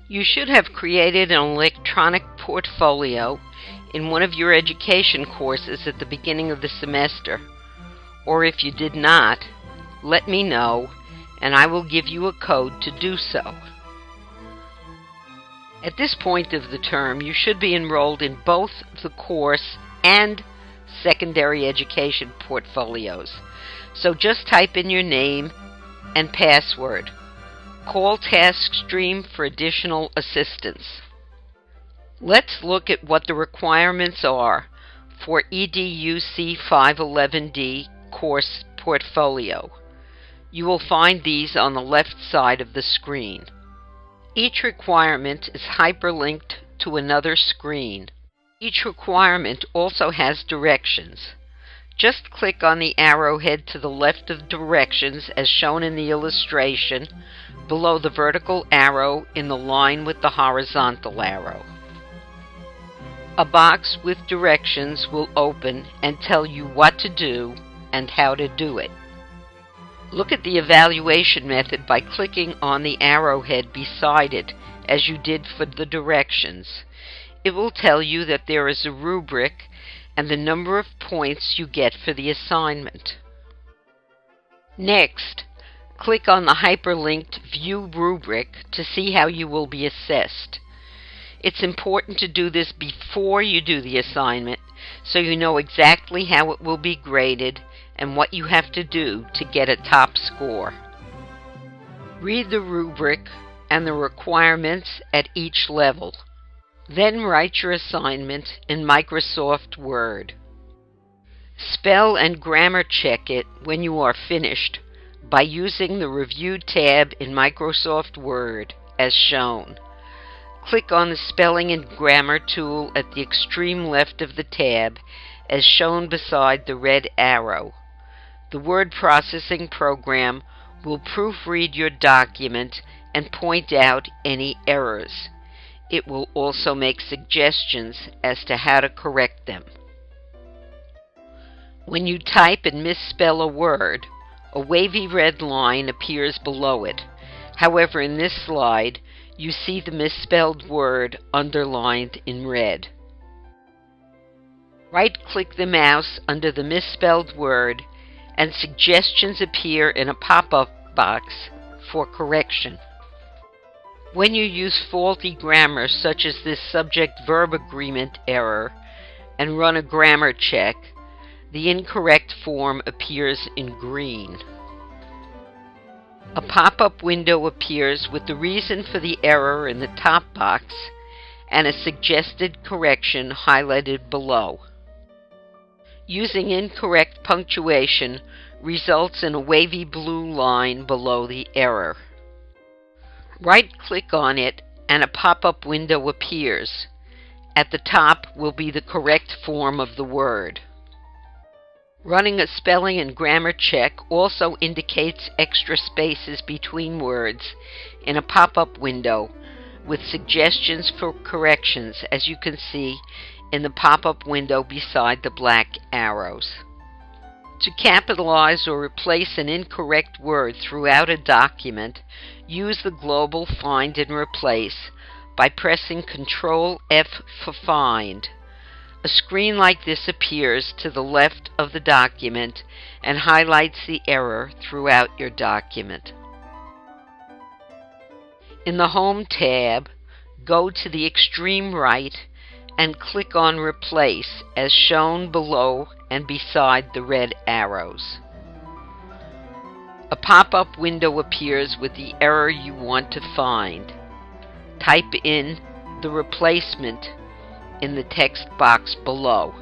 You should have created an electronic portfolio in one of your education courses at the beginning of the semester, or if you did not, let me know and I will give you a code to do so. At this point of the term, you should be enrolled in both the course and secondary education portfolios, so just type in your name and password. Call TaskStream for additional assistance. Let's look at what the requirements are for EDUC 511D course portfolio. You will find these on the left side of the screen. Each requirement is hyperlinked to another screen. Each requirement also has directions. Just click on the arrowhead to the left of directions as shown in the illustration, below the vertical arrow in the line with the horizontal arrow. A box with directions will open and tell you what to do and how to do it. Look at the evaluation method by clicking on the arrowhead beside it as you did for the directions. It will tell you that there is a rubric and the number of points you get for the assignment. Next, click on the hyperlinked View Rubric to see how you will be assessed. It's important to do this before you do the assignment so you know exactly how it will be graded and what you have to do to get a top score. Read the rubric and the requirements at each level. Then write your assignment in Microsoft Word. Spell and grammar check it when you are finished by using the Review tab in Microsoft Word as shown. Click on the Spelling and Grammar tool at the extreme left of the tab as shown beside the red arrow. The word processing program will proofread your document and point out any errors. It will also make suggestions as to how to correct them. When you type and misspell a word, a wavy red line appears below it. However, in this slide, you see the misspelled word underlined in red. Right-click the mouse under the misspelled word and suggestions appear in a pop-up box for correction. When you use faulty grammar such as this subject-verb agreement error and run a grammar check, the incorrect form appears in green. A pop-up window appears with the reason for the error in the top box and a suggested correction highlighted below. Using incorrect punctuation results in a wavy blue line below the error. Right-click on it and a pop-up window appears. At the top will be the correct form of the word. Running a spelling and grammar check also indicates extra spaces between words in a pop-up window with suggestions for corrections, as you can see in the pop-up window beside the black arrows. To capitalize or replace an incorrect word throughout a document, use the global Find and Replace by pressing Ctrl F for Find. A screen like this appears to the left of the document and highlights the error throughout your document. In the Home tab, go to the extreme right and click on Replace as shown below and beside the red arrows. A pop-up window appears with the error you want to find. Type in the replacement in the text box below.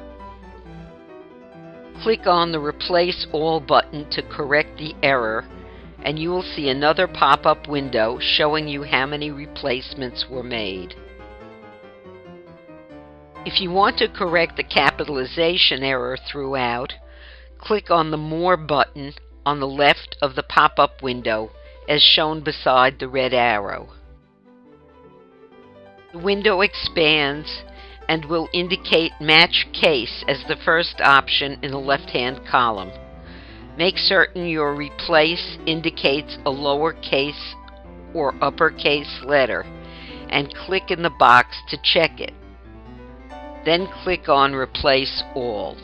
Click on the Replace All button to correct the error, and you will see another pop-up window showing you how many replacements were made. If you want to correct the capitalization error throughout, click on the More button on the left of the pop-up window as shown beside the red arrow. The window expands and will indicate Match Case as the first option in the left-hand column. Make certain your Replace indicates a lowercase or uppercase letter, and click in the box to check it. Then click on Replace All.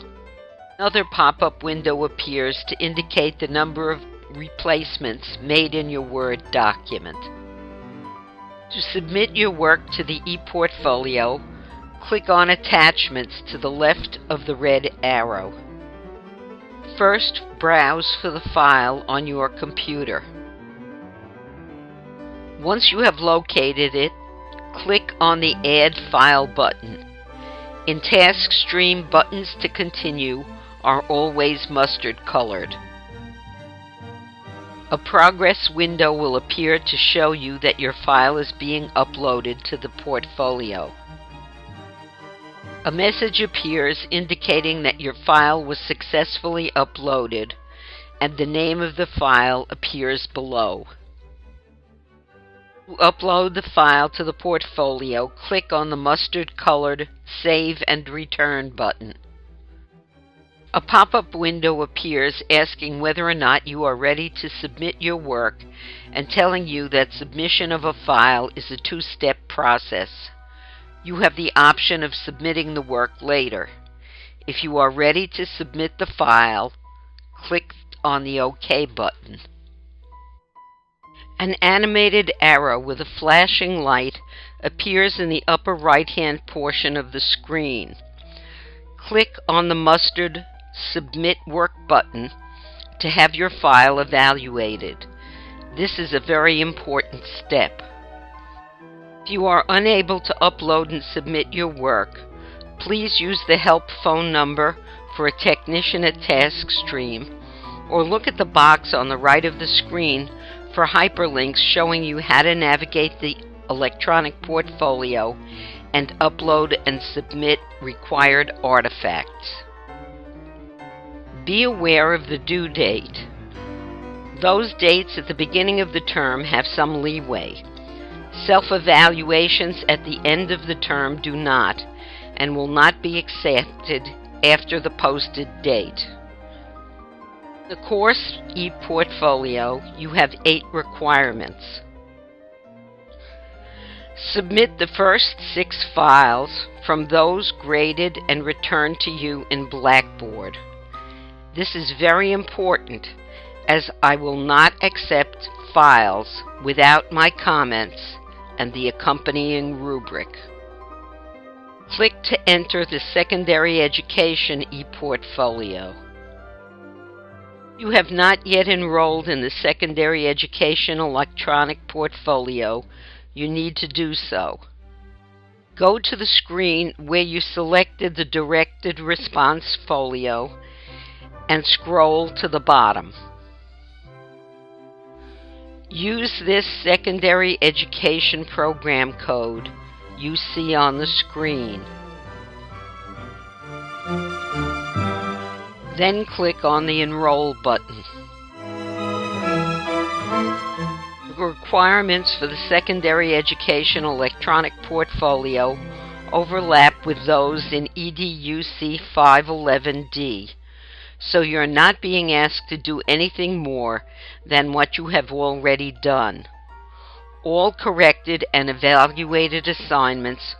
Another pop-up window appears to indicate the number of replacements made in your Word document. To submit your work to the ePortfolio, click on Attachments to the left of the red arrow. First, browse for the file on your computer. Once you have located it, click on the Add File button. In Task Stream, buttons to continue are always mustard colored. A progress window will appear to show you that your file is being uploaded to the portfolio. A message appears indicating that your file was successfully uploaded, and the name of the file appears below. To upload the file to the portfolio, click on the mustard-colored Save and Return button. A pop-up window appears asking whether or not you are ready to submit your work and telling you that submission of a file is a two-step process. You have the option of submitting the work later. If you are ready to submit the file, click on the OK button. An animated arrow with a flashing light appears in the upper right-hand portion of the screen. Click on the mustard Submit Work button to have your file evaluated. This is a very important step. If you are unable to upload and submit your work, please use the help phone number for a technician at TaskStream, or look at the box on the right of the screen for hyperlinks showing you how to navigate the electronic portfolio and upload and submit required artifacts. Be aware of the due date. Those dates at the beginning of the term have some leeway. Self-evaluations at the end of the term do not, and will not be accepted after the posted date. The course ePortfolio, you have 8 requirements. Submit the first 6 files from those graded and returned to you in Blackboard. This is very important, as I will not accept files without my comments and the accompanying rubric. Click to enter the Secondary Education ePortfolio. You have not yet enrolled in the Secondary Education electronic portfolio, you need to do so. Go to the screen where you selected the Directed Response folio and scroll to the bottom. Use this Secondary Education program code you see on the screen. Then click on the Enroll button. The requirements for the Secondary Education electronic portfolio overlap with those in EDUC 511D, so you're not being asked to do anything more than what you have already done. All corrected and evaluated assignments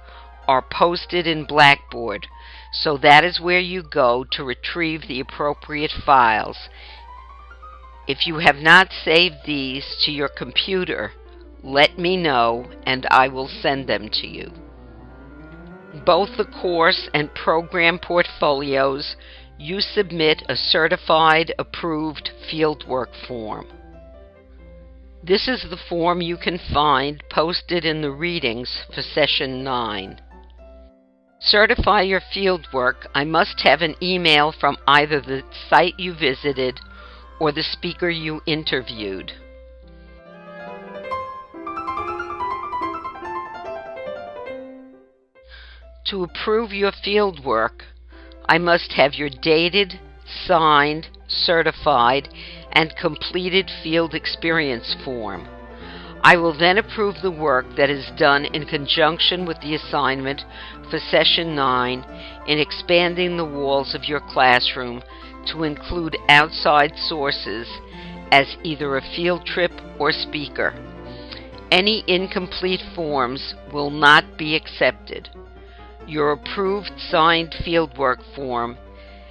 are posted in Blackboard, so that is where you go to retrieve the appropriate files. If you have not saved these to your computer, let me know and I will send them to you. Both the course and program portfolios, you submit a certified approved fieldwork form. This is the form you can find posted in the readings for Session 9. Certify your fieldwork, I must have an email from either the site you visited or the speaker you interviewed. To approve your fieldwork, I must have your dated, signed, certified, and completed field experience form. I will then approve the work that is done in conjunction with the assignment for Session 9 in expanding the walls of your classroom to include outside sources as either a field trip or speaker. Any incomplete forms will not be accepted. Your approved signed fieldwork form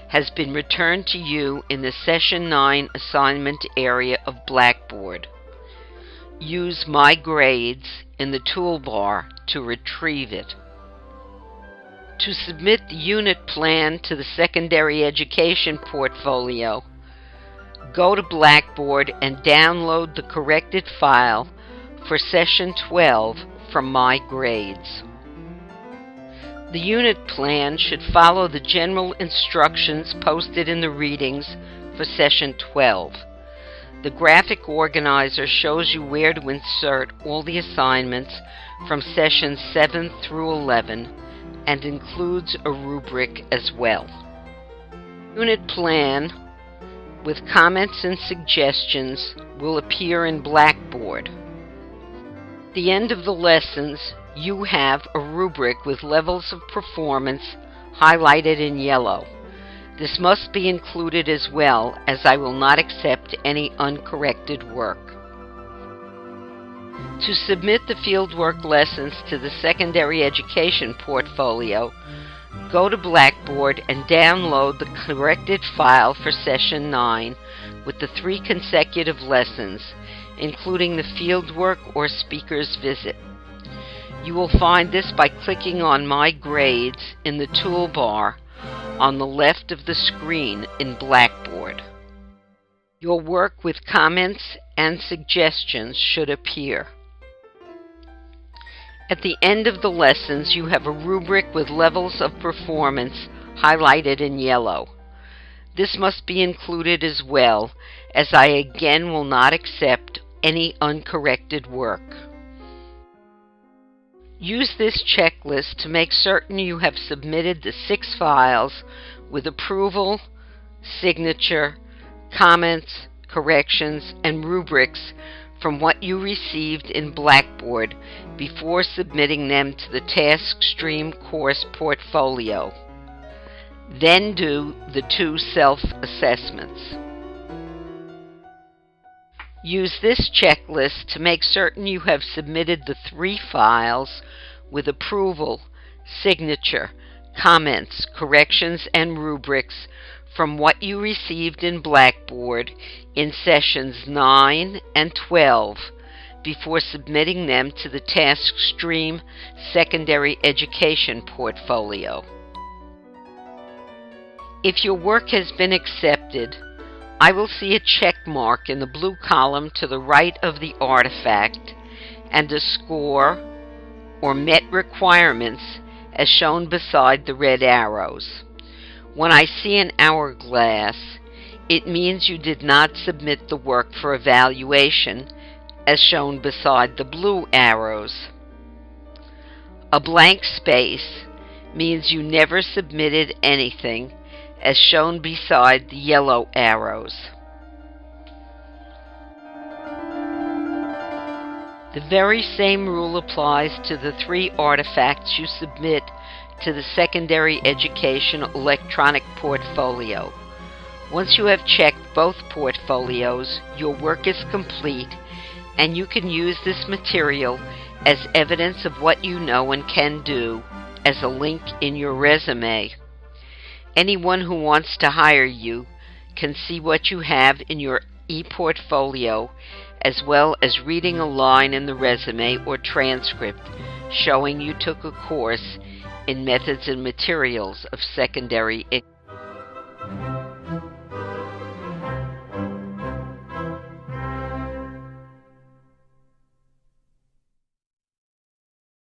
has been returned to you in the Session 9 assignment area of Blackboard. Use My Grades in the toolbar to retrieve it. To submit the unit plan to the Secondary Education portfolio, go to Blackboard and download the corrected file for Session 12 from My Grades. The unit plan should follow the general instructions posted in the readings for Session 12. The graphic organizer shows you where to insert all the assignments from Sessions 7 through 11 and includes a rubric as well. Unit plan with comments and suggestions will appear in Blackboard. At the end of the lessons, you have a rubric with levels of performance highlighted in yellow. This must be included as well, as I will not accept any uncorrected work. To submit the fieldwork lessons to the Secondary Education portfolio, go to Blackboard and download the corrected file for Session 9 with the 3 consecutive lessons, including the fieldwork or speaker's visit. You will find this by clicking on My Grades in the toolbar on the left of the screen in Blackboard. Your work with comments and suggestions should appear. At the end of the lessons, you have a rubric with levels of performance highlighted in yellow. This must be included as well, as I again will not accept any uncorrected work. Use this checklist to make certain you have submitted the 6 files with approval, signature, comments, corrections, and rubrics from what you received in Blackboard before submitting them to the TaskStream course portfolio. Then do the 2 self-assessments. Use this checklist to make certain you have submitted the 3 files with approval, signature, comments, corrections, and rubrics from what you received in Blackboard in Sessions 9 and 12 before submitting them to the TaskStream Secondary Education portfolio. If your work has been accepted, I will see a check mark in the blue column to the right of the artifact and a score or met requirements as shown beside the red arrows. When I see an hourglass, it means you did not submit the work for evaluation as shown beside the blue arrows. A blank space means you never submitted anything as shown beside the yellow arrows. The very same rule applies to the 3 artifacts you submit to the Secondary Education electronic portfolio. Once you have checked both portfolios, your work is complete, and you can use this material as evidence of what you know and can do as a link in your resume. Anyone who wants to hire you can see what you have in your ePortfolio, as well as reading a line in the resume or transcript showing you took a course in Methods and Materials of Secondary Education.